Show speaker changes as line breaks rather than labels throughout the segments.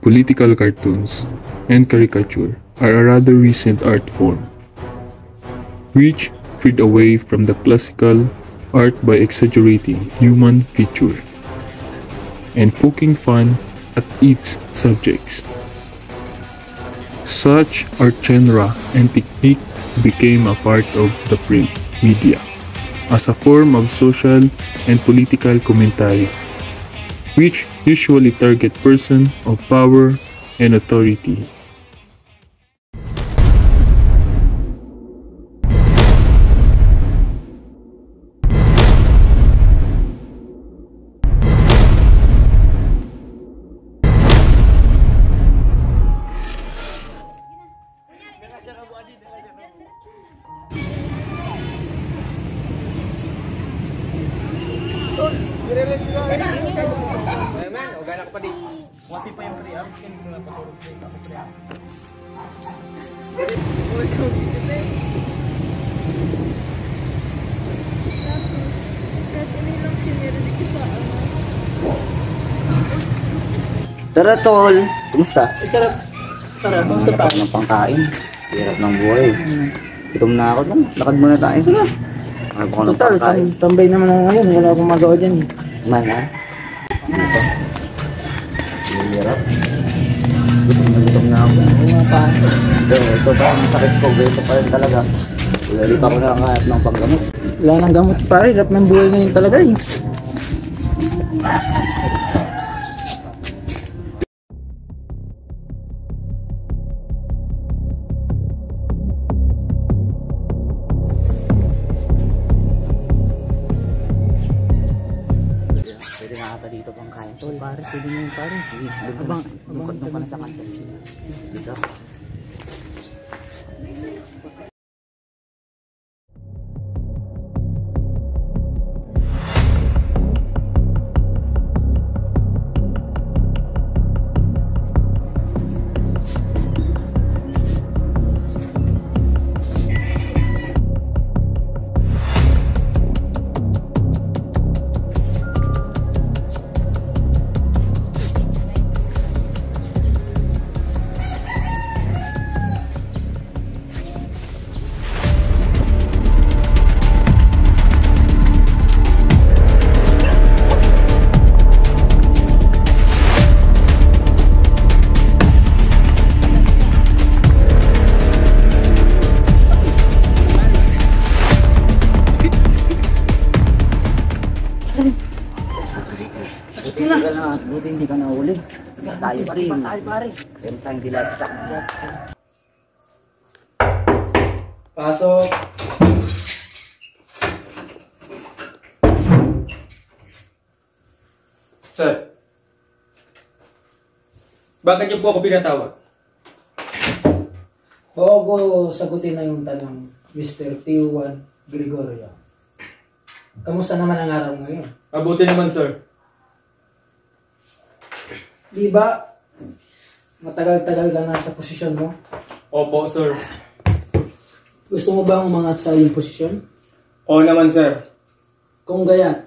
political cartoons, and caricature are a rather recent art form, which freed away from the classical art by exaggerating human feature and poking fun at its subjects. Such art genre and technique became a part of the print media as a form of social and political commentary, which usually target persons of power and authority.
Tara tol, kumusta?
Tara, kumusta tayo?
Hirap ng pangkain, hirap ng buhay. Gutom na ako nun, lakad muna tayo. Sige. Ano pa ako ng
Total,
pangkain?
tambay naman ako ngayon, wala akong magawa dyan eh.
Man ha? Ano pa? Hirap. Gutom na ako.
Oo nga pa.
Ito pa, ang sakit ko, ito pa rin talaga. Ulit ako na ang ng panggamot.
Wala nang gamot pa, hirap ng buhay ngayon talaga eh.
Pwede nga ata dito pangkain tol. Pare, pwede mo yung pare. Sige, lugod ka na sa kanto. Dito. Buti hindi ka nahuli. Tayo pa rin. Meron tayong dilata.
Pasok.
Sir, bakit niyo po ako pinatawag?
Bago sagutin na yung tanong, Mr. T1 Gregorio. Kamusta naman ang araw ngayon?
Mabuti naman, sir.
Di ba matagal-tagal ka na sa posisyon mo?
Opo, sir.
Gusto mo bang umangat sa iyong posisyon?
Oo naman, sir.
Kung gayan,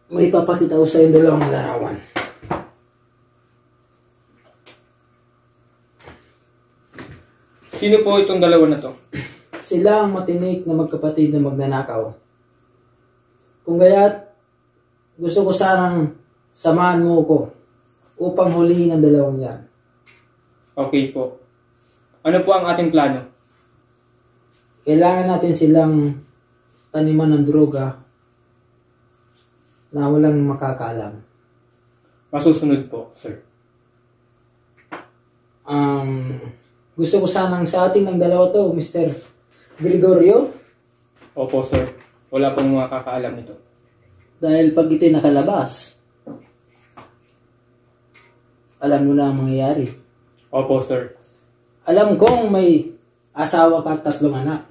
may ipapakita ko sa iyong dalawang larawan.
Sino po itong dalawa na to?
Sila ang matinik na magkapatid na magnanakaw. Kung gaya't, gusto ko sanang samahan mo ko upang hulihin ang dalawang yan.
Okay po. Ano po ang ating plano?
Kailangan natin silang taniman ng droga na walang makakaalam.
Masusunod po, sir.
Gusto ko sanang sa ating ng dalawa to, Mr. Gregorio.
Opo, sir. Wala pong makakaalam nito.
Dahil pag ito'y nakalabas, alam mo na ang mangyayari.
Opo, sir.
Alam kong may asawa ka at 3 anak.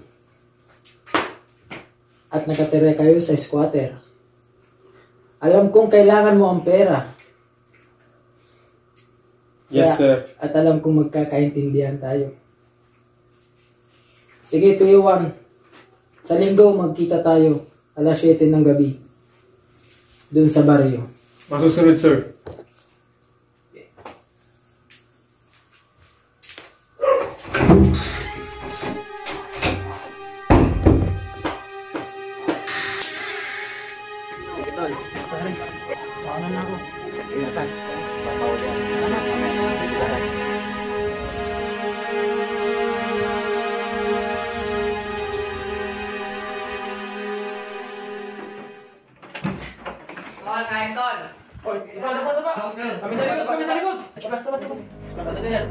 At nakatira kayo sa squatter. Alam kong kailangan mo ang pera.
Yes, sir.
At alam kong magkakaintindihan tayo. Sige, P1. Sa linggo, magkita tayo. Alas 7 ng gabi. Doon sa baryo.
Masusunod, sir.
Tol, pare, paano na ako? Ingatan, papawal yan. Salamat.
Tol, kain tol.
Kami sa likod, kami sa likod! Labas, labas, labas. Labas, sir.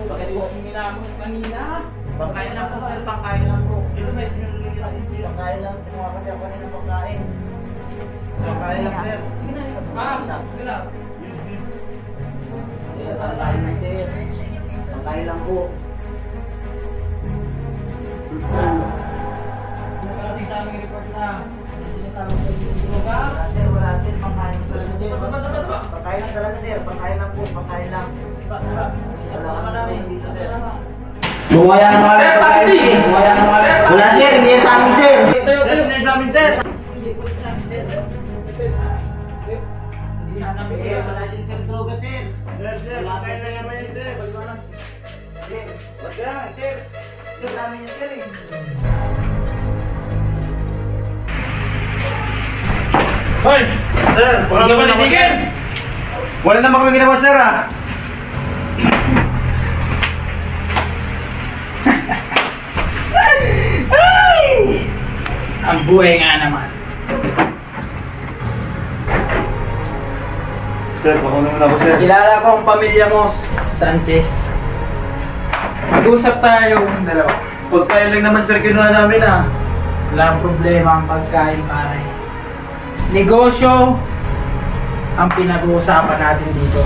Bakit mo akong ginamit kanina?
Pangkain lang po sir, pangkain lang po. Pangkain lang po mga kasi ako kanina pangkain. Pangkain lang sir.
Sige na, sige lang. Pangkain lang, sir.
Pangkain lang po.
Nakarating sa aming report na tinatawag ko yung droga.
Wala sir, pangkain lang talaga sir.
Taba.
Pangkain lang talaga sir, pangkain lang po, pangkain lang.
Wala naman namin.
Bumaya na mga pagkain sir. Bumaya na mga. Wala sir, hindi yan sa amin sir.
Tayo.
Hindi yan sa amin sir.
Hindi po sa amin, sir. Hindi sa amin, sir.
Wala din sir, droga sir.
Sir, pangkain lang naman yun, sir.
Sir, wag ka lang, sir. Sir, namin yan sir eh.
Hoy! Sir, wala naman ako, sir. Wala naman kami ginawa, sir, ah.
Ang buhay nga naman.
Sir, baka naman ako, sir.
Kilala ko ang pamilya mo, Sanchez. Mag-usap tayo ng dalawa.
Pagkain lang naman, sir, kinuha namin, ah.
Walang problema ang pagkain, pare. Negosyo ang pinag-uusapan natin dito.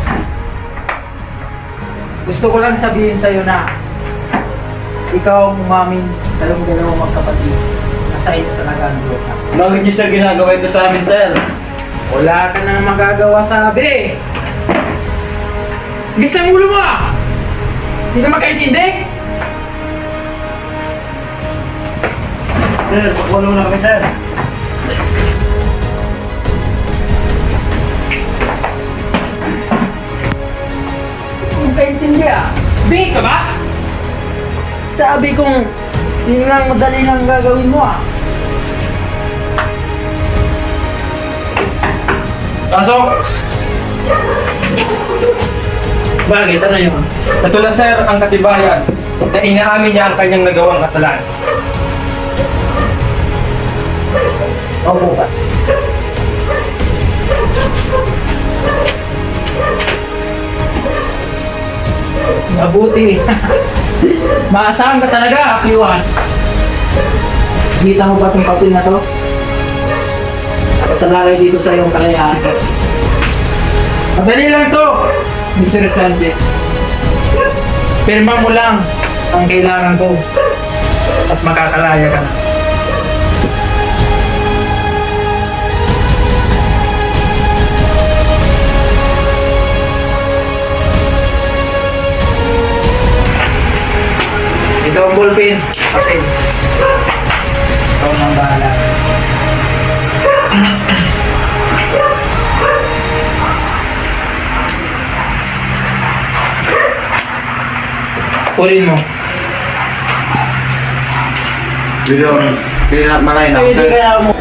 Gusto ko lang sabihin sa'yo na ikaw ang umaming dalawang magkapatid na sa iyo talaga ang droga.
Bakit niyo, sir, ginagawa ito sa amin, sir?
Wala ka nang magagawa, sabi. Gis ng ulo mo ah! Hindi ka makaintindi?
Sir, pakulong na kami, sir.
Hindi ka intindi ah! Big ka ba? Sabi kong yun lang madali lang gagawin mo ah. Pasok! Bakit? Ano yun?
Ito na sir ang katibayan na inaamin niya ang kanyang nagawang kasalanan.
Opo ka. Mabuti. Maasahan ka talaga, Piwan. Kita mo ba itong papel na to? Nakasalalay dito sa iyong kalayaan. Madali lang to, Mr. Sanchez. Pirma mo lang ang kailangan ko at makakalaya ka na. Ito ang ballpen. Okay. Ikaw nang bahala. Kunin mo.
Pili na malay na,
Pwede
sir.
ka na mo.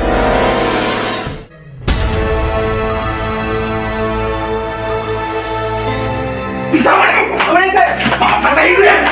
Bitawan mo! Wala sir! Makapatayin ko yan!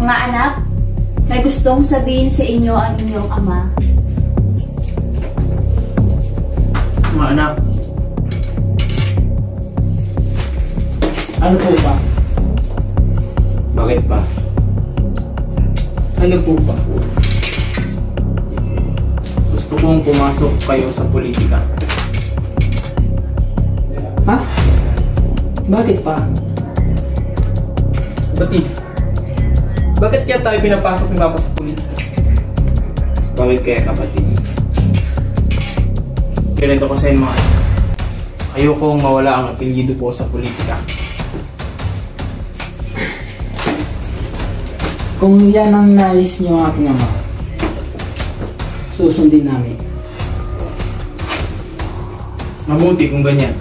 Mga anak, may gustong sabihin sa inyo ang inyong ama.
Mga anak,
Ano po ba?
bakit pa?
Ano po ba?
Gusto kong pumasok kayo sa politika.
Ha? Bakit pa?
Batid, bakit kaya tayo pinapasok ni Papa sa politika?
Bakit kaya kapatid? Ganito kasi mga anak. Ayokong mawala ang apelyido po sa politika.
Kung yan ang nais niyo aking ama, susundin namin.
Mabuti kung ganyan.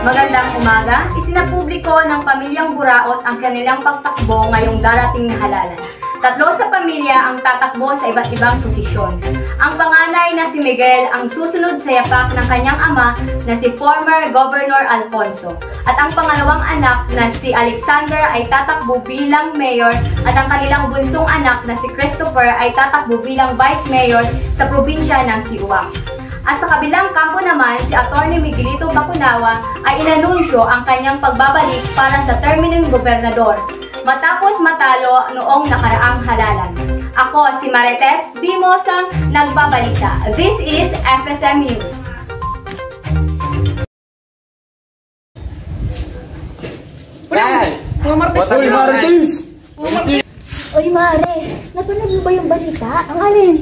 Magandang umaga, isinapubliko ng pamilyang Buraot ang kanilang pagtakbo ngayong darating na halalan. 3 sa pamilya ang tatakbo sa iba't ibang posisyon. Ang panganay na si Miguel ang susunod sa yapak ng kanyang ama na si former Governor Alfonso. At ang pangalawang anak na si Alexander ay tatakbo bilang mayor at ang kanilang bunsong anak na si Christopher ay tatakbo bilang vice mayor sa probinsya ng Kiuwang. At sa kabilang kampo naman, si Atty. Miguelito Bacunawa ay inanunsyo ang kanyang pagbabalik para sa terminong gobernador matapos matalo noong nakaraang halalan. Ako si Marites Bimosang nagbabalita. This is FSM News.
Uy, Marites!
Oy Mare, napanood mo ba yung balita? Ang alin?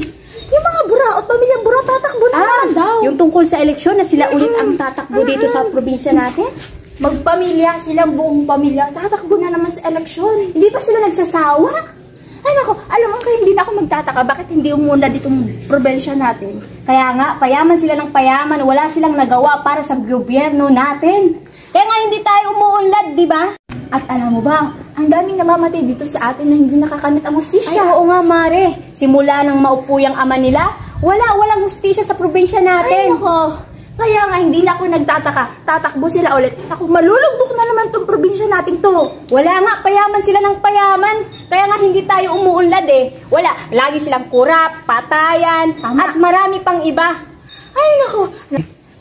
Yung mga Buraot, pamilyang Buraot tatakbo na naman daw.
Yung tungkol sa eleksyon na sila ulit ang tatakbo dito sa probinsya natin?
Magpamilya, silang buong pamilya, tatakbo na naman sa eleksyon. Hindi pa sila nagsasawa? Ay nako, alam mo kayo, hindi na ako magtataka bakit hindi umuna ditong probensya natin.
Kaya nga, payaman sila ng payaman, wala silang nagawa para sa gobyerno natin. Kaya nga hindi tayo umuunlad, di ba?
At alam mo ba, ang daming namamatay dito sa atin na hindi nakakamit ang
Ay,
hustisya.
oo nga, Mare. Simula nang maupo yung ama nila, walang hustisya sa probinsya
Ay
natin.
nako, kaya nga hindi na ako nagtataka. Tatakbo sila ulit. Ako, malulugbok na naman tong probinsya natin to.
Wala nga, payaman sila ng payaman. Kaya nga hindi tayo umuunlad eh. Wala, lagi silang kurap, patayan,
Tama.
at marami pang iba.
Ay nako,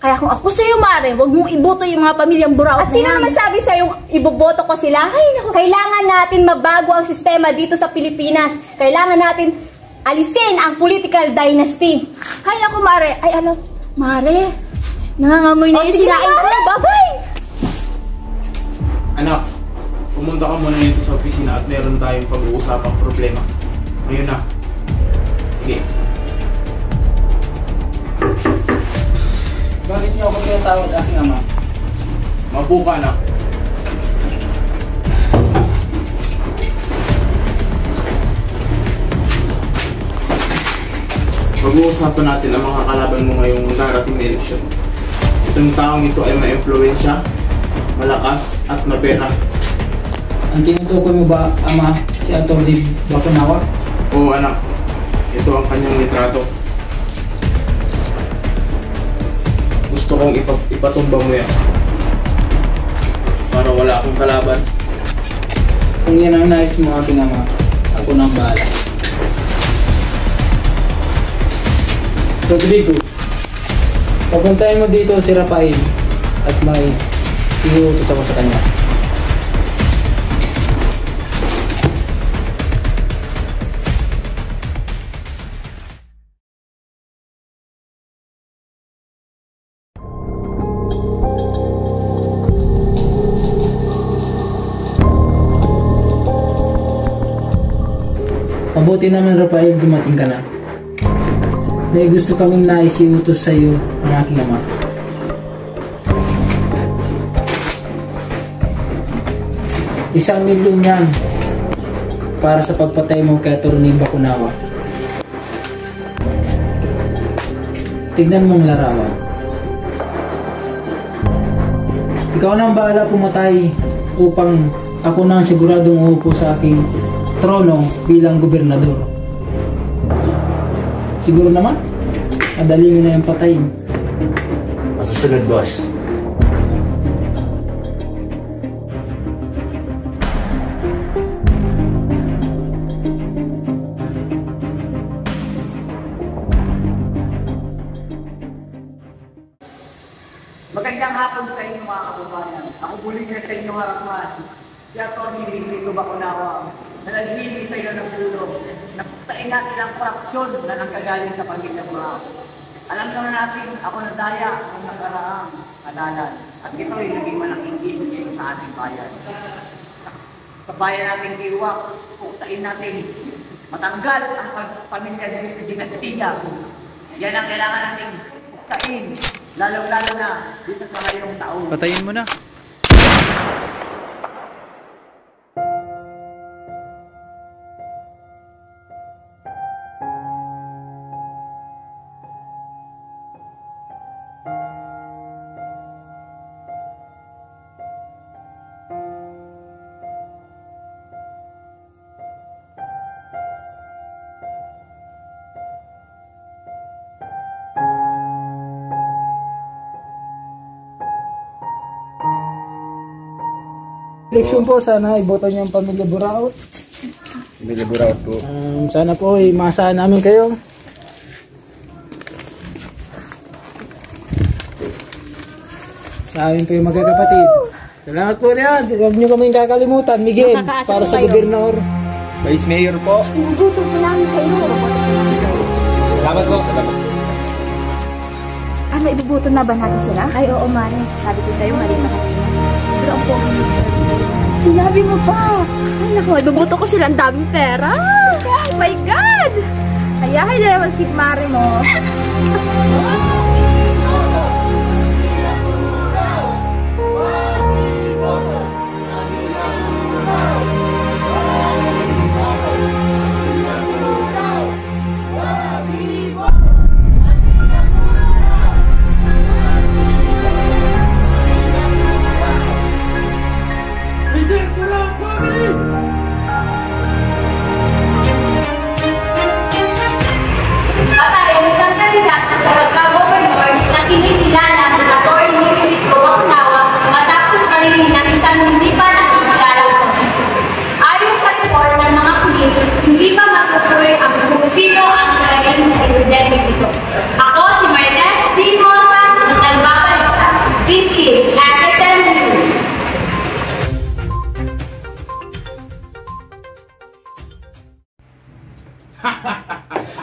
kaya kung ako sa'yo, Mare, huwag mong iboto yung mga pamilyang Buraot
At sino
na yan.
naman sabi sa'yo iboboto ko sila?
Ay, naku.
Kailangan natin mabago ang sistema dito sa Pilipinas. Kailangan natin alisin ang political dynasty.
Ay nako, Mare. Ay ano, Mare, nangangamoy na yung
sige na,
sinain ko.
Mare. Bye-bye!
Anak, pumunta ka muna dito sa opisina at meron tayong pag-uusapang problema. Ayun na. Sige.
Bakit niyo ako tinatawag aking ama?
Mabu ka, anak. Pag-uusapan natin ang mga kalaban mo ngayong darating na eleksyon. Itong taong ito ay ma-impluwensya, malakas at mapera.
Ang tinutukoy mo ba, ama, si Atty. Bacunawa?
Oo, anak. Ito ang kanyang litrato. Gusto kong ipatumba mo yan. Para wala akong kalaban.
Kung yan ang nais mo aking ama, ako nang bahala. Rodrigo, papuntahin mo dito si Rafael at may iuutos ako sa kanya. Mabuti naman, Rafael, dumating ka na. May gusto kaming nais iutos sa iyo ang aking ama. 1,000,000 yan para sa pagpatay mo kay Atty. Bacunawa. Tignan mong larawan. Ikaw na ang bahala pumatay upang ako na ang siguradong uupo sa aking trono bilang gobernador. Siguro naman, madali mo na yung patayin.
Masusunod, boss.
Magandang hapon sa inyo mga kababayan. Ako muli na sa inyong harapan. Si Atty. Rico Bacunawa na naghihili sa iyo ng tulong na sa natin ang korupsyon na nanggagaling sa pamilya Burao. Alam naman natin ako nadaya ang nakaraang halalan at ito ay naging malaking issue sa ating bayan. Sa bayan nating Tiwak, pusain natin matanggal ang pamilya ng dinastiya. Yan ang kailangan natin pusain. Lalo-lalo na dito sa ngayong taon.
Patayin mo na.
Eleksyon po, sana iboto niyo ang pamilya Buraot.
Pamilya Buraot po.
Sana po maasahan namin kayo. Sa amin po yung magkakapatid. Salamat po niyan. Huwag niyo kaming kakalimutan. Miguel, para sa gobernador.
Vice Mayor po.
Inugutom mo namin kayo.
Salamat po. Salamat.
Ano, ibubuto na ba natin sila? Ay, oo, Mare. Sabi ko sa'yo, mali ka kanina. Pero ang pogi mo sa'yo. Sinabi mo pa. Ay, naku, ibubuto ko sila. Ang daming pera. Oh my God! Ayahay na naman si Mare mo.
Patay ang isang kandidato sa pagka-governor na kinikilala sa Atty. Rico Bacunawa matapos panilin ng isang hindi pa nakikilalang prosecutor. Ayon sa report ng mga pulis, hindi pa matutuloy ang kung sino ang sarili ng presidente nito. Ako si Martes B. Rosa, nagbabalita. This is FSM News.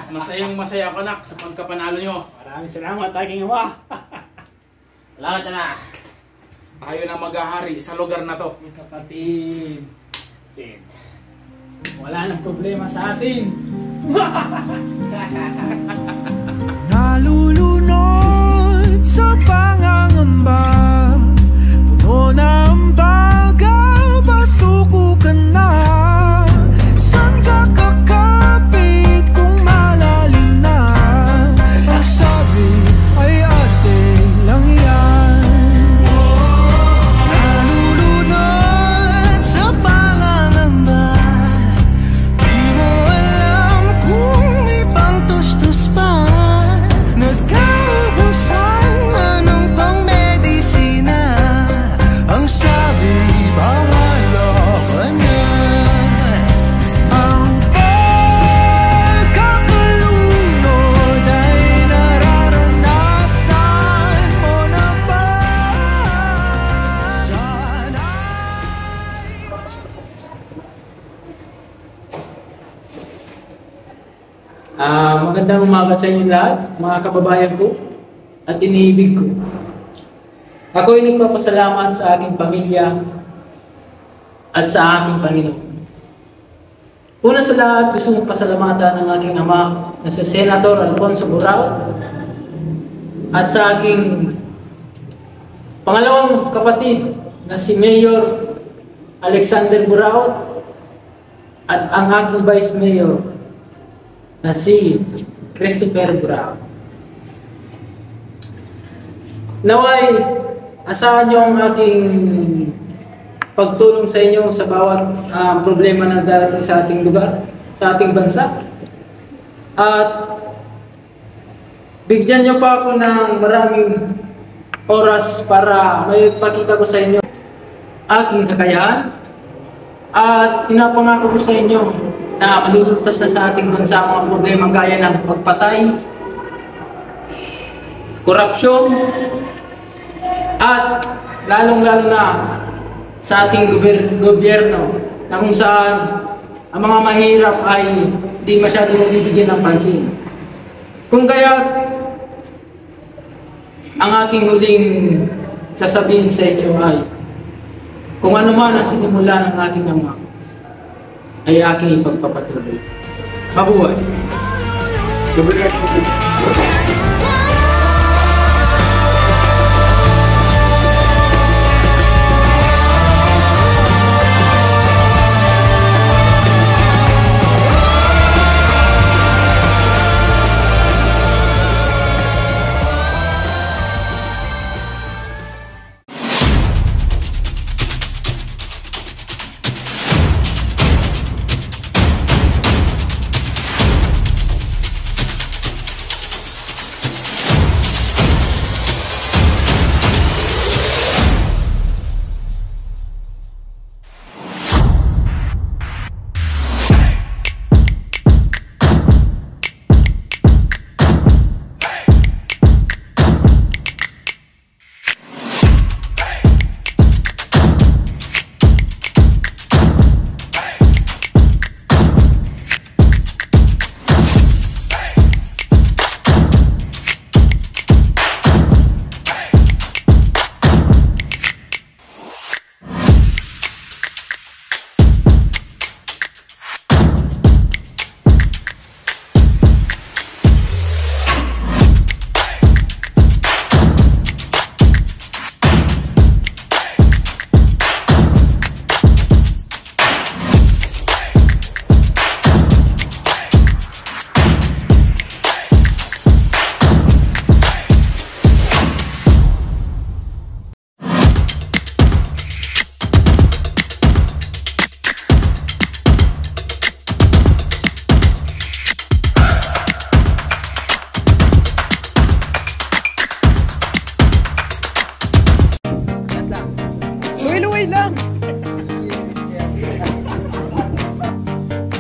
Masayang masaya ako nak sa pagkapanalo nyo.
Maraming salamat, aking ama.
Salamat na. Tayo na maghahari sa lugar na to.
Kapatid. Wala nang problema sa atin.
Nalulunod sa pangangamba, puno ng baga, pasuko ka na. San ka kakapit kung malalim na? Ang sabi ay ate lang yan. Nalulunod sa pangangamba, di mo alam kung ibang tustos pa. Nagkaubusan man ng pang-medisina. Ang sabi, bahala ka na. Ang pagkakalunod ay nararanasan mo na ba? Sana
Magandang umaga sa inyo lahat, mga kababayan ko at iniibig ko. Ako ay nagpapasalamat sa aking pamilya at sa aking Panginoon. Una sa lahat, gusto kong pasalamatan ang aking ama na si Senator Alfonso Burao at sa aking pangalawang kapatid na si Mayor Alexander Buraot at ang aking Vice Mayor na si Christopher Buraot. Naway, asahan niyo ang aking pagtulong sa inyo sa bawat problema na darating sa ating lugar, sa ating bansa. At bigyan niyo pa ako ng maraming oras para may pakita ko sa inyo aking kakayahan. At pinapangako ko sa inyo na malulutas na sa ating bansa ang mga problema gaya ng pagpatay, korupsyon, at lalong-lalo na sa ating gobyerno na kung saan ang mga mahirap ay di masyado nabibigyan ng pansin. Kung kaya ang aking huling sasabihin sa inyo ay kung ano man ang sinimula ng aking ama ay aking ipagpapatuloy. Mabuhay!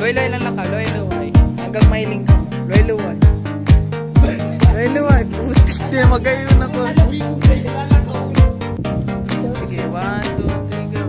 Loy-loy lang ka, loy-loy. Hanggang mailing ka. Loy-loy. Loy-loy. Putik na, magayon ako. Sige, 1, 2, 3, go.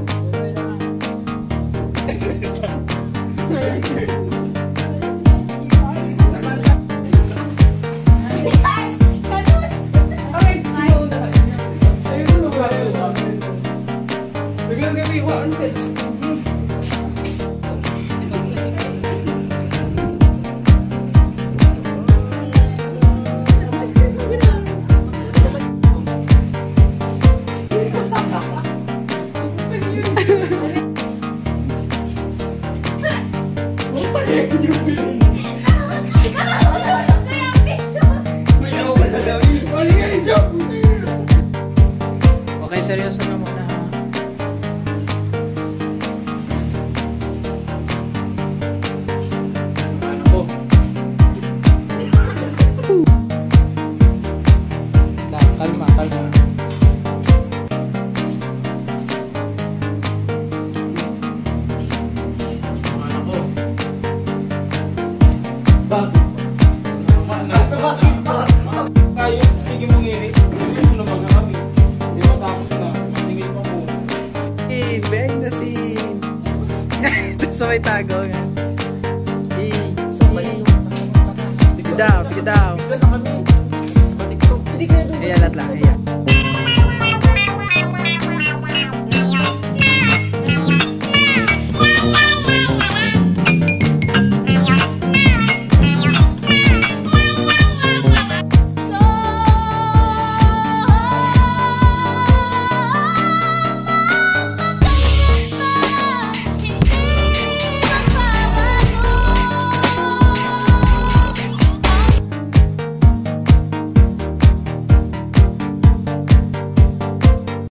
Okay, seryoso na muna. Kalma, kalma.
Ayos, sige mong ngiri. Gusto na magkakami. Di matapos na. Masingil pa muna.
Behind the scene. Ito sa may tago nga. Sige daw, sige daw. Ayan, at lang, ayan.